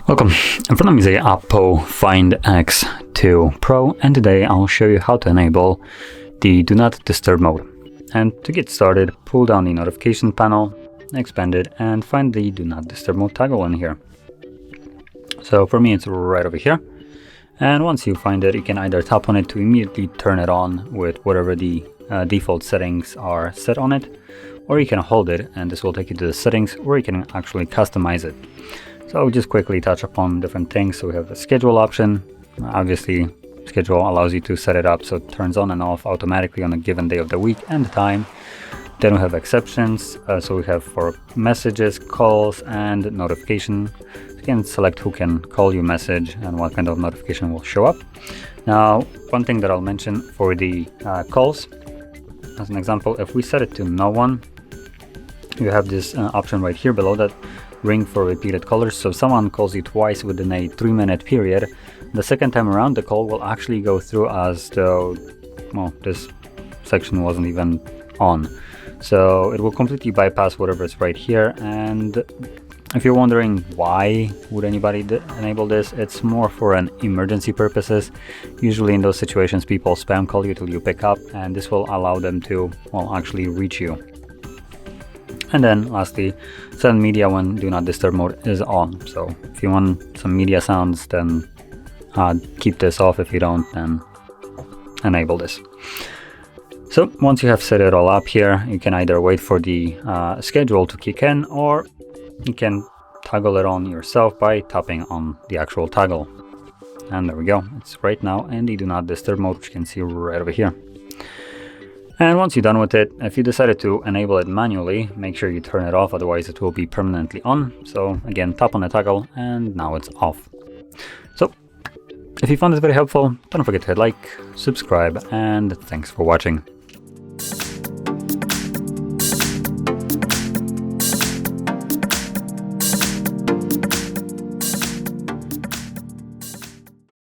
Welcome, in front of me is a OPPO Find X2 Pro, and today I'll show you how to enable the Do Not Disturb mode. And to get started, pull down the notification panel, expand it, and find the Do Not Disturb mode toggle in here. So for me it's right over here, and once you find it, you can either tap on it to immediately turn it on with whatever the default settings are set on it, or you can hold it and this will take you to the settings where you can actually customize it. So I'll just quickly touch upon different things. So we have the schedule option. Obviously, schedule allows you to set it up so it turns on and off automatically on a given day of the week and the time. Then we have exceptions. So we have for messages, calls, and notification. You can select who can call you, message, and what kind of notification will show up. Now, one thing that I'll mention for the calls, as an example, if we set it to no one, you have this option right here below that, ring for repeated callers. So if someone calls you twice within a 3-minute period, the second time around the call will actually go through as though, well, this section wasn't even on. So it will completely bypass whatever's right here. And if you're wondering why would anybody enable this, it's more for an emergency purposes. Usually in those situations people spam call you till you pick up, and this will allow them to, well, actually reach you. And then lastly, send media when Do Not Disturb mode is on. So if you want some media sounds, then keep this off. If you don't, then enable this. So once you have set it all up here, you can either wait for the schedule to kick in, or you can toggle it on yourself by tapping on the actual toggle. And there we go. It's right now in the Do Not Disturb mode, which you can see right over here. And once you're done with it, if you decided to enable it manually, make sure you turn it off, otherwise it will be permanently on. So again, tap on the toggle and now it's off. So if you found this very helpful, don't forget to hit like, subscribe, and thanks for watching.